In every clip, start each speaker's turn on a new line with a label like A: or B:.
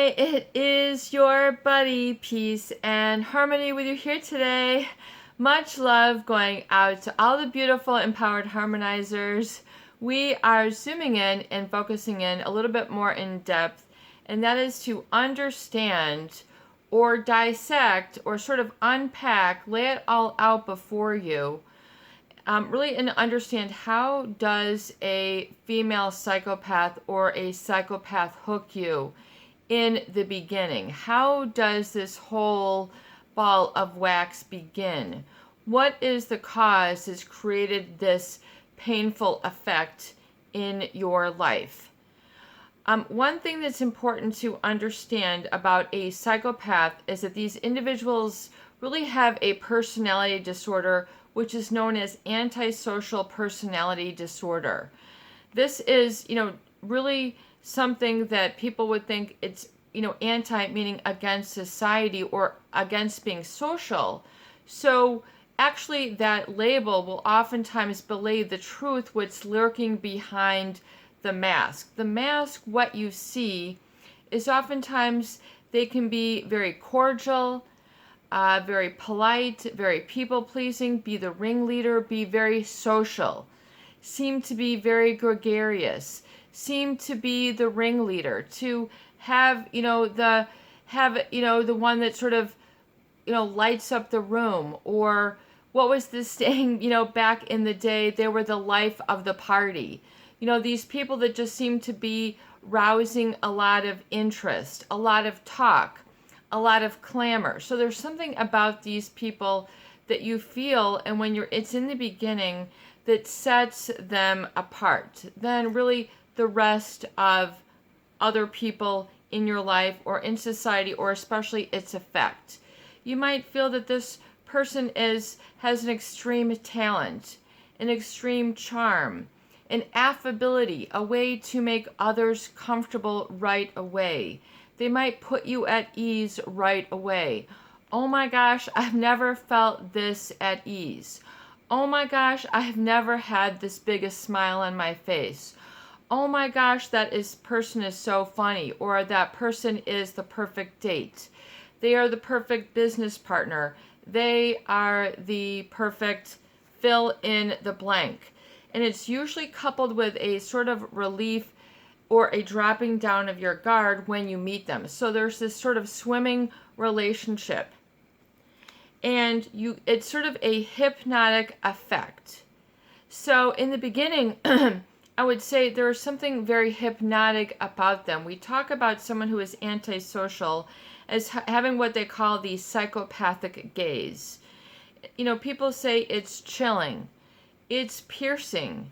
A: Hi, it is your buddy Peace and Harmony with you here today. Much love going out to all the beautiful empowered harmonizers. We are zooming in and focusing in a little bit more in depth, and that is to understand or dissect or sort of unpack, lay it all out before you. Really and understand, how does a female psychopath or a psychopath hook you in the beginning? How does this whole ball of wax begin? What is the cause that's created this painful effect in your life? One thing that's important to understand about a psychopath is that these individuals really have a personality disorder, which is known as antisocial personality disorder. This is, really something that people would think it's, anti, meaning against society or against being social. So actually that label will oftentimes belie the truth, what's lurking behind the mask. The mask, what you see, is oftentimes they can be very cordial, very polite, very people-pleasing, be the ringleader, be very social, seem to be very gregarious, seem to be the ringleader, to have, the one that sort of, lights up the room. Or what was this saying, back in the day, they were the life of the party. These people that just seem to be rousing a lot of interest, a lot of talk, a lot of clamor. So there's something about these people that you feel, and when it's in the beginning, that sets them apart than really the rest of other people in your life or in society, or especially its effect. You might feel that this person has an extreme talent, an extreme charm, an affability, a way to make others comfortable right away. They might put you at ease right away. Oh my gosh, I've never felt this at ease. Oh my gosh, I have never had this biggest smile on my face. Oh my gosh, person is so funny. Or that person is the perfect date. They are the perfect business partner. They are the perfect fill in the blank. And it's usually coupled with a sort of relief or a dropping down of your guard when you meet them. So there's this sort of swimming relationship. And it's sort of a hypnotic effect. So in the beginning, I would say there is something very hypnotic about them. We talk about someone who is antisocial as having what they call the psychopathic gaze. People say it's chilling, it's piercing,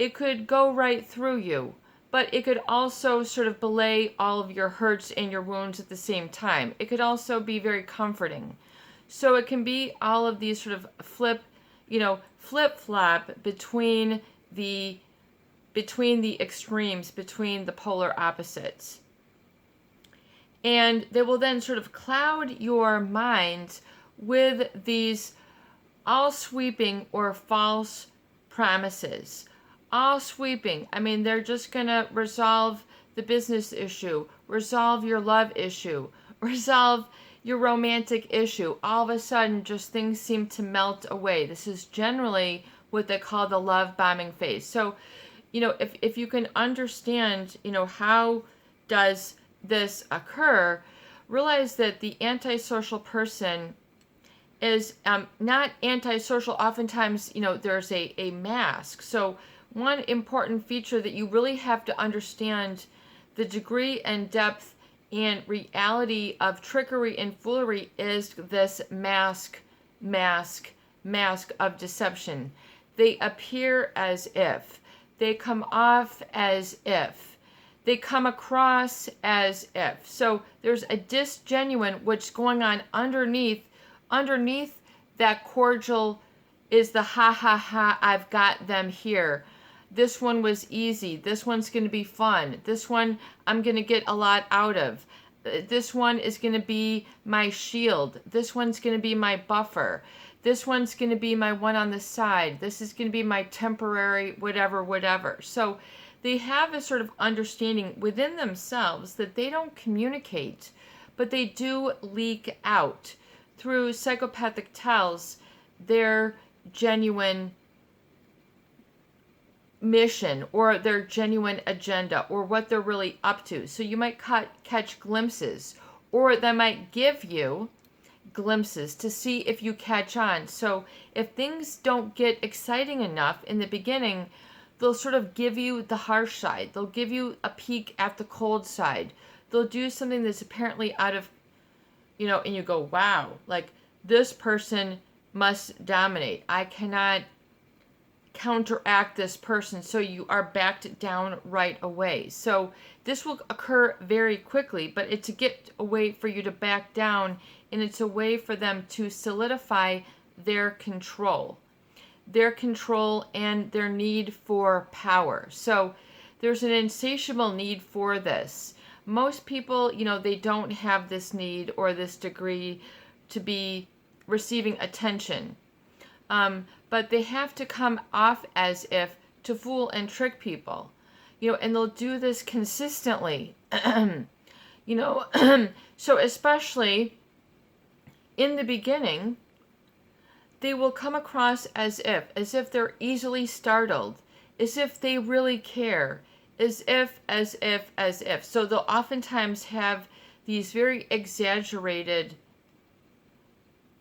A: it could go right through you, but it could also sort of belay all of your hurts and your wounds at the same time. It could also be very comforting. So it can be all of these sort of flip-flop between the extremes, between the polar opposites. And they will then sort of cloud your mind with these all-sweeping or false promises. All sweeping. I mean, they're just going to resolve the business issue, resolve your love issue, resolve your romantic issue. All of a sudden, just things seem to melt away. This is generally what they call the love bombing phase. So, if you can understand, how does this occur, realize that the antisocial person is not antisocial. Oftentimes, there's a mask. So one important feature that you really have to understand the degree and depth and reality of trickery and foolery is this mask of deception. They appear as if. They come off as if. They come across as if. So there's a disgenuine, what's going on underneath that cordial is the ha ha ha, I've got them here. This one was easy. This one's going to be fun. This one I'm going to get a lot out of. This one is going to be my shield. This one's going to be my buffer. This one's going to be my one on the side. This is going to be my temporary whatever. So they have a sort of understanding within themselves that they don't communicate, but they do leak out through psychopathic tells their genuine mission or their genuine agenda or what they're really up to. So you might catch glimpses, or they might give you glimpses to see if you catch on. So if things don't get exciting enough in the beginning, they'll sort of give you the harsh side. They'll give you a peek at the cold side. They'll do something that's apparently out of, and you go, wow, like this person must dominate. I cannot counteract this person. So you are backed down right away. So this will occur very quickly, but it's a get a way for you to back down, and it's a way for them to solidify their control and their need for power. So there's an insatiable need for this. Most people, they don't have this need or this degree to be receiving attention. But they have to come off as if to fool and trick people, and they'll do this consistently, so especially in the beginning, they will come across as if they're easily startled, as if they really care, as if. So they'll oftentimes have these very exaggerated,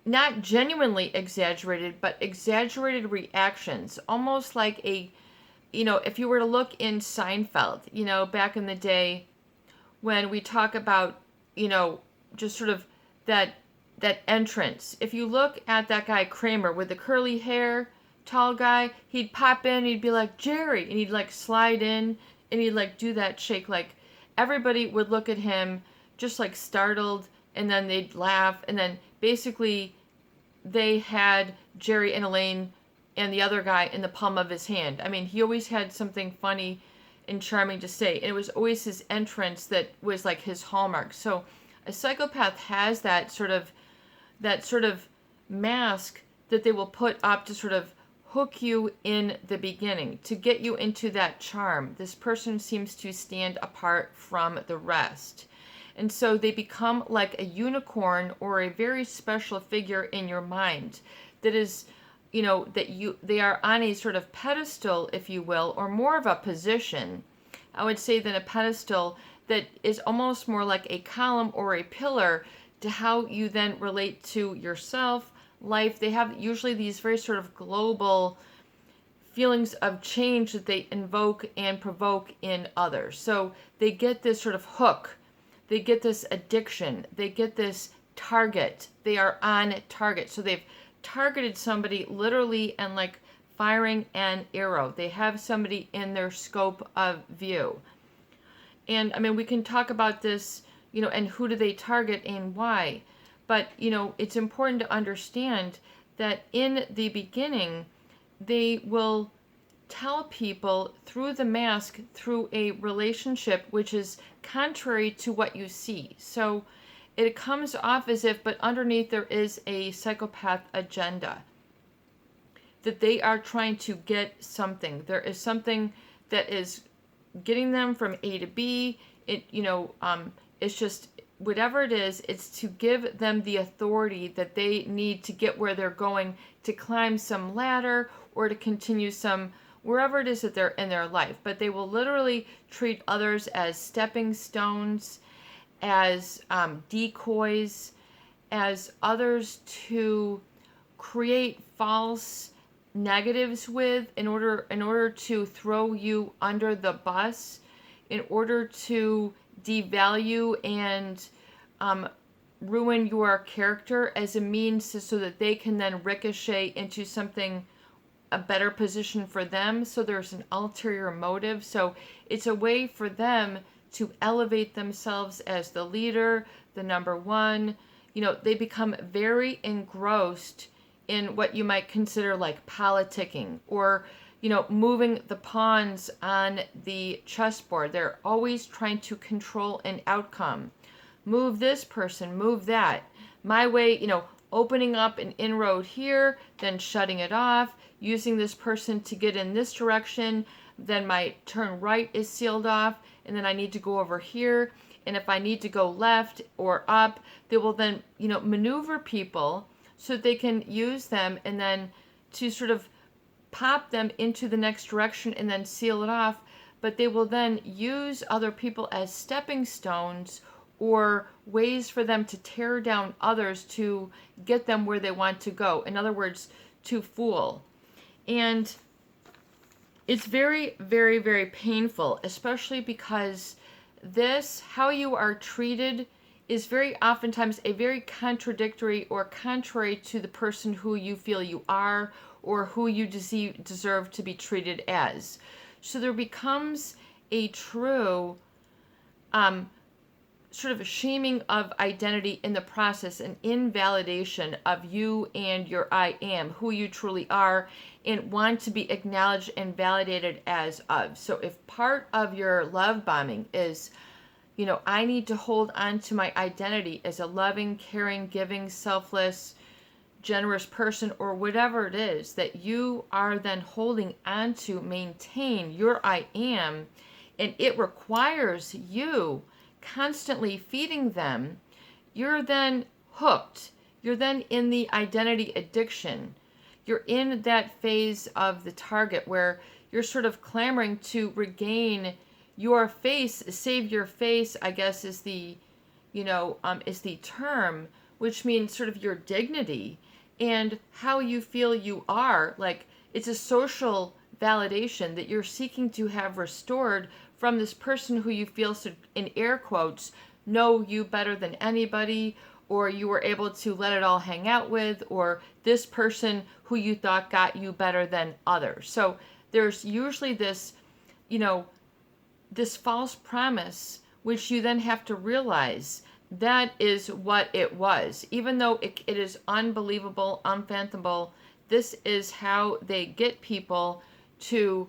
A: not genuinely exaggerated, but exaggerated reactions, almost like if you were to look in Seinfeld, back in the day when we talk about, just sort of that entrance. If you look at that guy Kramer with the curly hair, tall guy, he'd pop in, he'd be like, Jerry, and he'd like slide in, and he'd like do that shake, like everybody would look at him just like startled, and then they'd laugh, and then basically they had Jerry and Elaine and the other guy in the palm of his hand. I mean, he always had something funny and charming to say, and it was always his entrance that was like his hallmark. So a psychopath has that sort of mask that they will put up to sort of hook you in the beginning, to get you into that charm. This person seems to stand apart from the rest. And so they become like a unicorn or a very special figure in your mind that is, they are on a sort of pedestal, if you will, or more of a position, I would say, than a pedestal, that is almost more like a column or a pillar to how you then relate to yourself, life. They have usually these very sort of global feelings of change that they invoke and provoke in others. So they get this sort of hook. They get this addiction. They get this target. They are on target. So they've targeted somebody literally and like firing an arrow. They have somebody in their scope of view. And I mean, we can talk about this, and who do they target and why. But, it's important to understand that in the beginning, they will tell people through the mask, through a relationship, which is contrary to what you see. So it comes off as if, but underneath there is a psychopath agenda, that they are trying to get something. There is something that is getting them from A to B. It's just whatever it is, it's to give them the authority that they need to get where they're going, to climb some ladder or to continue wherever it is that they're in their life. But they will literally treat others as stepping stones, as decoys, as others to create false negatives with, in order to throw you under the bus, in order to devalue and ruin your character as a means so that they can then ricochet into a better position for them. So there's an ulterior motive. So it's a way for them to elevate themselves as the leader, the number one. They become very engrossed in what you might consider like politicking, or moving the pawns on the chessboard. They're always trying to control an outcome. Move this person, move that. My way, opening up an inroad here, then shutting it off, using this person to get in this direction. then my turn right is sealed off, and then I need to go over here. And if I need to go left or up, they will then, maneuver people so they can use them and then to sort of pop them into the next direction and then seal it off. But they will then use other people as stepping stones or ways for them to tear down others to get them where they want to go. In other words, to fool. And it's very, very, very painful, especially because how you are treated, is very oftentimes a very contradictory or contrary to the person who you feel you are or who you deserve to be treated as. So there becomes a true sort of a shaming of identity in the process, an invalidation of you and your I am, who you truly are, and want to be acknowledged and validated as of. So if part of your love bombing is, I need to hold on to my identity as a loving, caring, giving, selfless, generous person, or whatever it is that you are then holding on to maintain your I am, and it requires you constantly feeding them, you're then hooked. You're then in the identity addiction. You're in that phase of the target where you're sort of clamoring to regain your face, save your face, I guess is the, is the term, which means sort of your dignity and how you feel you are. Like, it's a social validation that you're seeking to have restored from this person who you feel, in air quotes, know you better than anybody, or you were able to let it all hang out with, or this person who you thought got you better than others. So there's usually this, this false promise, which you then have to realize that is what it was. Even though it is unbelievable, unfathomable, this is how they get people to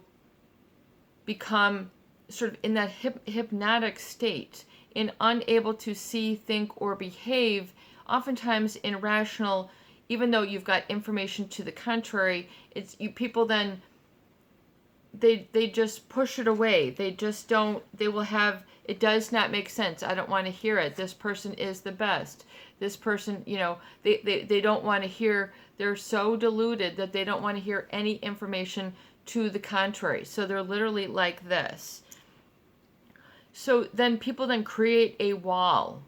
A: become sort of in that hypnotic state, and unable to see, think, or behave, oftentimes irrational, even though you've got information to the contrary. People then, they just push it away. They just don't, they will have, it does not make sense. I don't want to hear it. This person is the best. This person, they don't want to hear, they're so deluded that they don't want to hear any information to the contrary. So they're literally like this. So then people then create a wall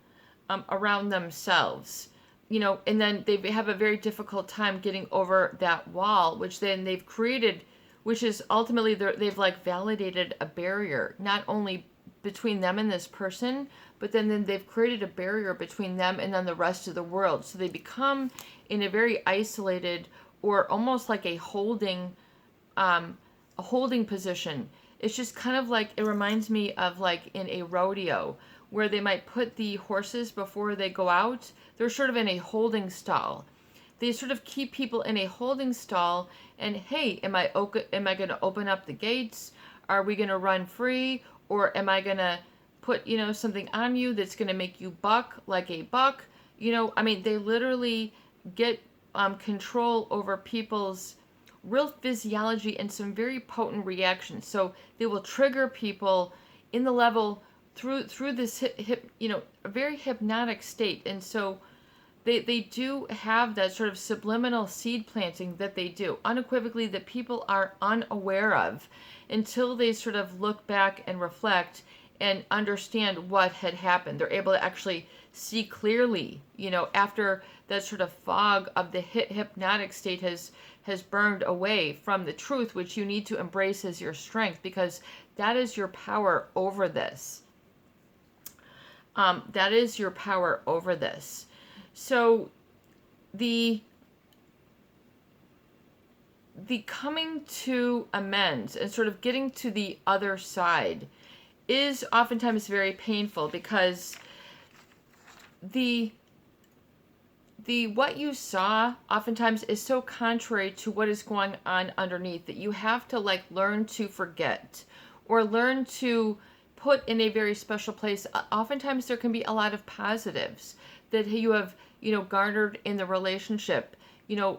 A: around themselves, and then they have a very difficult time getting over that wall, which then they've created, which is ultimately they've like validated a barrier, not only between them and this person, but then they've created a barrier between them and then the rest of the world. So they become in a very isolated, or almost like a holding position. It's just kind of like, it reminds me of like in a rodeo where they might put the horses before they go out. They're sort of in a holding stall. They sort of keep people in a holding stall, and hey, am I going to open up the gates? Are we going to run free? Or am I going to put, something on you that's going to make you buck like a buck? They literally get control over people's real physiology and some very potent reactions. So they will trigger people in the level through this a very hypnotic state. And so they do have that sort of subliminal seed planting that they do unequivocally, that people are unaware of until they sort of look back and reflect and understand what had happened. They're able to actually see clearly, after that sort of fog of the hypnotic state has burned away from the truth, which you need to embrace as your strength, because that is your power over this. That is your power over this. So the coming to amends and sort of getting to the other side is oftentimes very painful, because the what you saw oftentimes is so contrary to what is going on underneath that you have to like learn to forget, or learn to put in a very special place. Oftentimes there can be a lot of positives that you have, garnered in the relationship.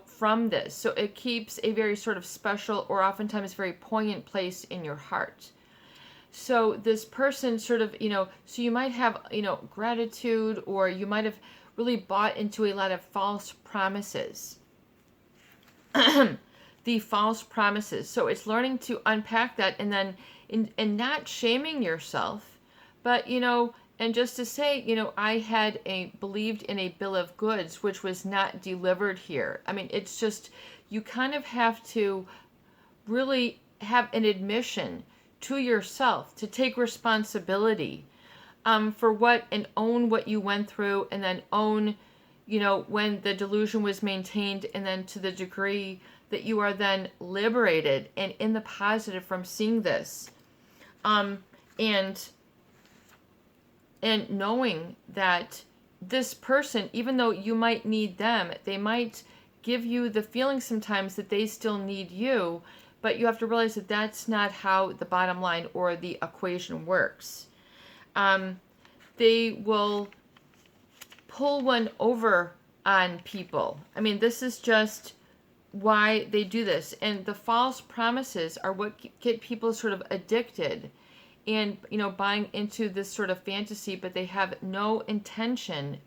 A: from this. So it keeps a very sort of special or oftentimes very poignant place in your heart. So this person sort of, so you might have, gratitude, or you might have really bought into a lot of false promises. The false promises. So it's learning to unpack that, and then and not shaming yourself, but and just to say, I had believed in a bill of goods which was not delivered here. I mean, it's just, you kind of have to really have an admission to yourself to take responsibility for what, and own what you went through, and then own, when the delusion was maintained, and then to the degree that you are then liberated and in the positive from seeing this. And knowing that this person, even though you might need them, they might give you the feeling sometimes that they still need you, but you have to realize that that's not how the bottom line or the equation works. They will pull one over on people. I mean, this is just why they do this. And the false promises are what get people sort of addicted and, buying into this sort of fantasy, but they have no intention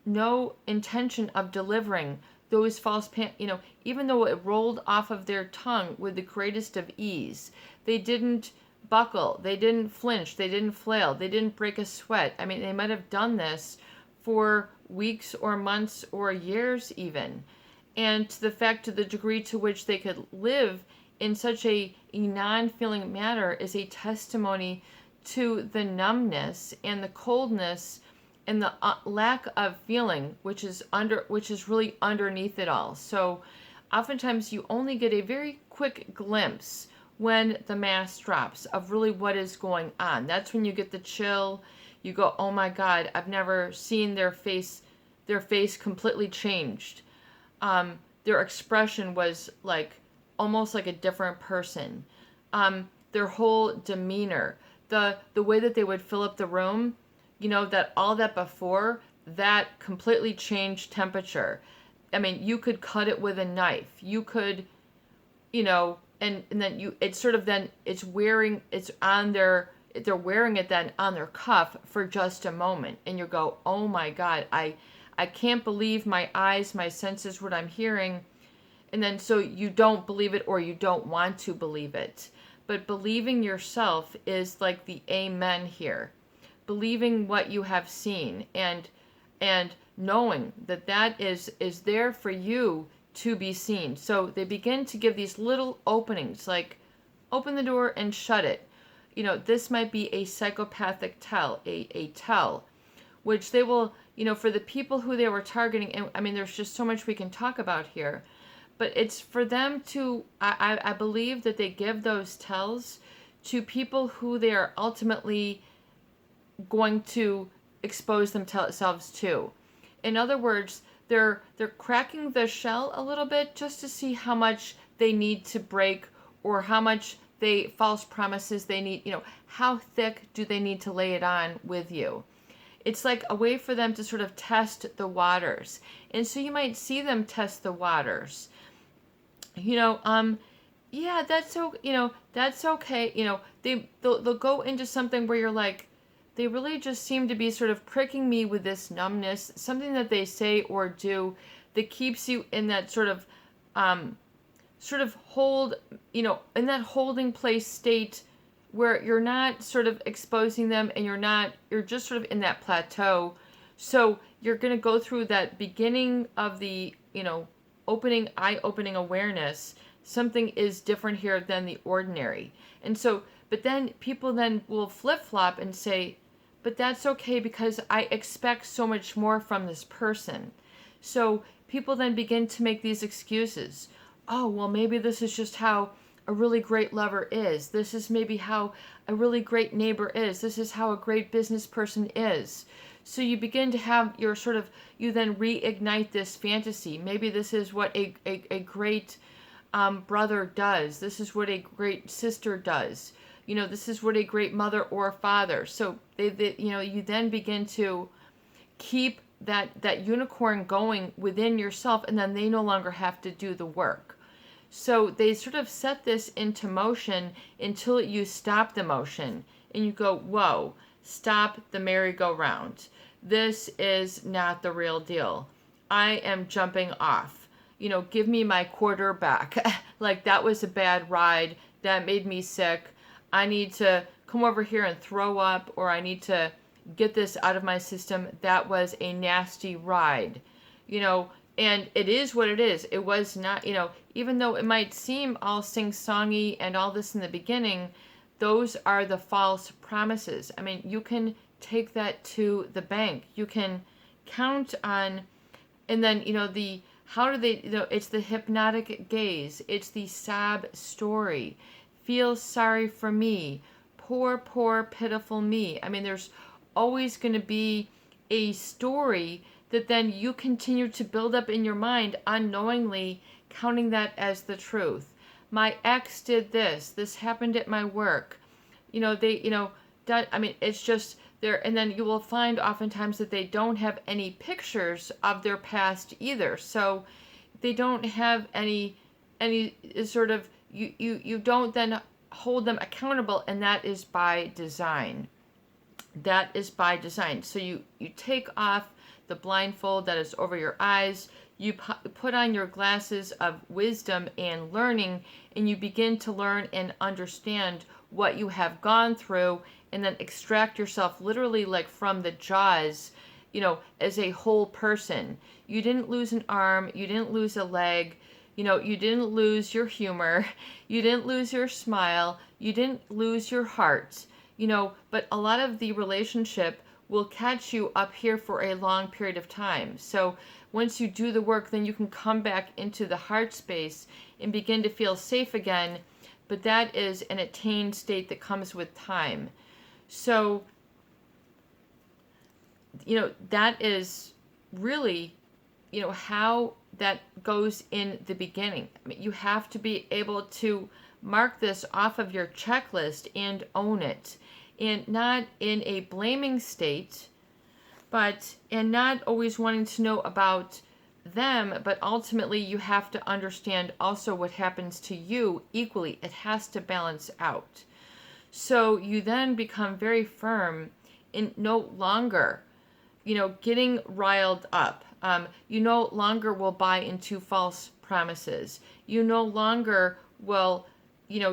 A: of delivering those false, even though it rolled off of their tongue with the greatest of ease. They didn't buckle, they didn't flinch, they didn't flail, they didn't break a sweat. I mean, they might have done this for weeks or months or years even. And to the degree to which they could live in such a non-feeling manner is a testimony to the numbness and the coldness and the lack of feeling, which is really underneath it all. So oftentimes you only get a very quick glimpse when the mask drops of really what is going on. That's when you get the chill. You go, oh my God, I've never seen their face completely changed. Their expression was almost like a different person. Their whole demeanor, the way that they would fill up the room, that all that before, that completely changed temperature. I mean, you could cut it with a knife. You could, and then they're wearing it then on their cuff for just a moment. And you go, oh my God, I can't believe my eyes, my senses, what I'm hearing. And then so you don't believe it, or you don't want to believe it. But believing yourself is like the amen here. Believing what you have seen, and knowing that is there for you to be seen. So they begin to give these little openings, like open the door and shut it. This might be a psychopathic tell, a tell, which they will, for the people who they were targeting. And I mean, there's just so much we can talk about here. But it's for them to, I believe that they give those tells to people who they are ultimately going to expose themselves to. In other words, they're cracking the shell a little bit just to see how much they need to break, or how much false promises they need, how thick do they need to lay it on with you. It's like a way for them to sort of test the waters. And so you might see them test the waters. Yeah, that's okay. They'll go into something where you're like, they really just seem to be sort of pricking me with this numbness, something that they say or do that keeps you in that sort of hold, in that holding place state where you're not sort of exposing them, and you're just sort of in that plateau. So you're going to go through that beginning of the, eye-opening awareness. Something is different here than the ordinary. And so, but then people then will flip-flop and say, but that's okay because I expect so much more from this person. So people then begin to make these excuses. Oh, well, maybe this is just how a really great lover is. This is maybe how a really great neighbor is. This is how a great business person is. So you begin to have your you then reignite this fantasy. Maybe this is what a great brother does. This is what a great sister does. This is what a great mother or father. So you then begin to keep that unicorn going within yourself, and then they no longer have to do the work. So they sort of set this into motion until you stop the motion and you go, whoa, stop the merry-go-round. This is not the real deal. I am jumping off. Give me my quarter back. Like, that was a bad ride. That made me sick. I need to come over here and throw up, or I need to get this out of my system. That was a nasty ride. And it is what it is. It was not, even though it might seem all sing-songy and all this in the beginning, those are the false promises. I mean, you can take that to the bank. You can count on, and then, how do they, it's the hypnotic gaze. It's the sob story. Feel sorry for me. Poor, poor, pitiful me. I mean, there's always going to be a story that then you continue to build up in your mind unknowingly, counting that as the truth. My ex did this. This happened at my work. It's just there. And then you will find oftentimes that they don't have any pictures of their past either. So they don't have any sort of, you don't then hold them accountable, and that is by design. That is by design. So you take off the blindfold that is over your eyes, you put on your glasses of wisdom and learning, and you begin to learn and understand what you have gone through, and then extract yourself literally like from the jaws, as a whole person. You didn't lose an arm, you didn't lose a leg, you didn't lose your humor, you didn't lose your smile, you didn't lose your heart, but a lot of the relationship will catch you up here for a long period of time. So once you do the work, then you can come back into the heart space and begin to feel safe again. But that is an attained state that comes with time. So, that is really, how that goes in the beginning. I mean, you have to be able to mark this off of your checklist and own it. And not in a blaming state, and not always wanting to know about them, but ultimately you have to understand also what happens to you equally. It has to balance out. So you then become very firm in no longer, getting riled up. You no longer will buy into false promises. You no longer will,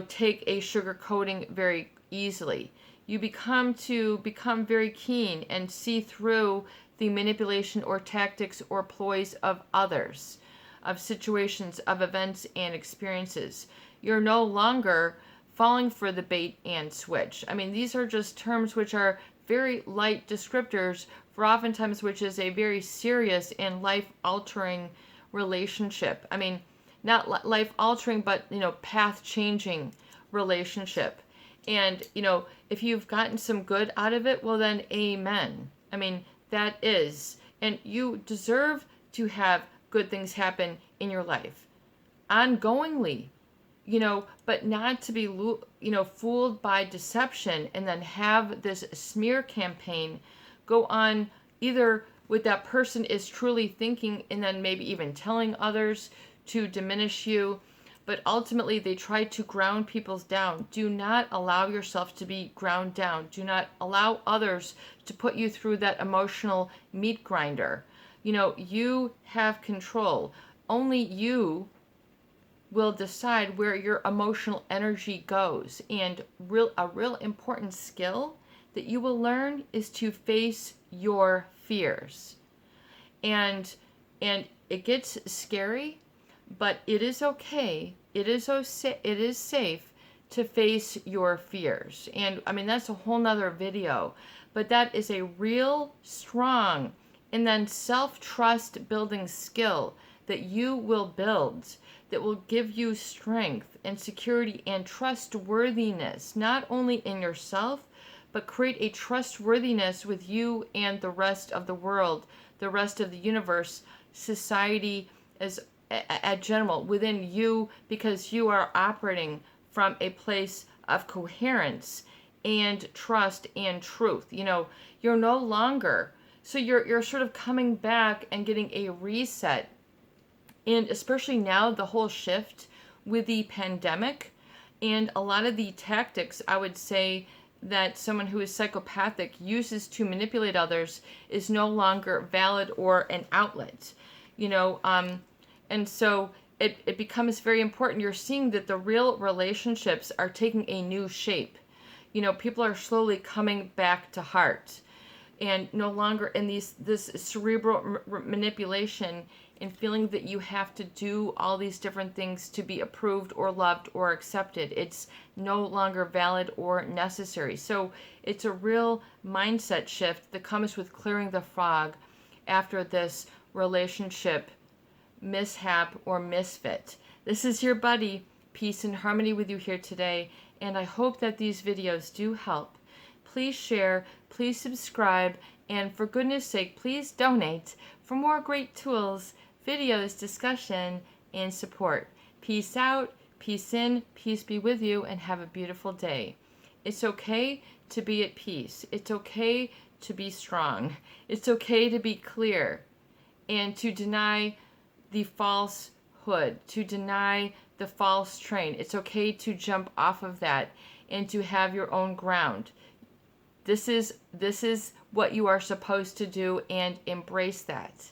A: take a sugar coating very easily. You become very keen and see through the manipulation or tactics or ploys of others, of situations, of events and experiences. You're no longer falling for the bait and switch. I mean, these are just terms which are very light descriptors for oftentimes which is a very serious and life-altering relationship. I mean, not life-altering, but, path-changing relationship. And, if you've gotten some good out of it, well then, amen. I mean, that is. And you deserve to have good things happen in your life. Ongoingly, but not to be, fooled by deception and then have this smear campaign go on either what that person is truly thinking and then maybe even telling others to diminish you. But ultimately, they try to ground people down. Do not allow yourself to be ground down. Do not allow others to put you through that emotional meat grinder. You have control. Only you will decide where your emotional energy goes. And a real important skill that you will learn is to face your fears. And it gets scary, but it is okay. It is safe to face your fears. And I mean, that's a whole nother video, but that is a real strong and then self-trust building skill that you will build that will give you strength and security and trustworthiness, not only in yourself, but create a trustworthiness with you and the rest of the world, the rest of the universe, society as at general, within you, because you are operating from a place of coherence and trust and truth. You're no longer So you're sort of coming back and getting a reset. And especially now, the whole shift with the pandemic and a lot of the tactics, I would say, that someone who is psychopathic uses to manipulate others is no longer valid or an outlet. You know, and so it becomes very important. You're seeing that the real relationships are taking a new shape. You know, people are slowly coming back to heart and no longer in this cerebral manipulation and feeling that you have to do all these different things to be approved or loved or accepted. It's no longer valid or necessary. So it's a real mindset shift that comes with clearing the fog after this relationship mishap or misfit. This is your buddy, Peace and Harmony, with you here today, and I hope that these videos do help. Please share, please subscribe, and for goodness sake, please donate for more great tools, videos, discussion, and support. Peace out, peace in, peace be with you, and have a beautiful day. It's okay to be at peace. It's okay to be strong. It's okay to be clear and to deny the falsehood, to deny the false train. It's okay to jump off of that and to have your own ground. This is what you are supposed to do, and embrace that.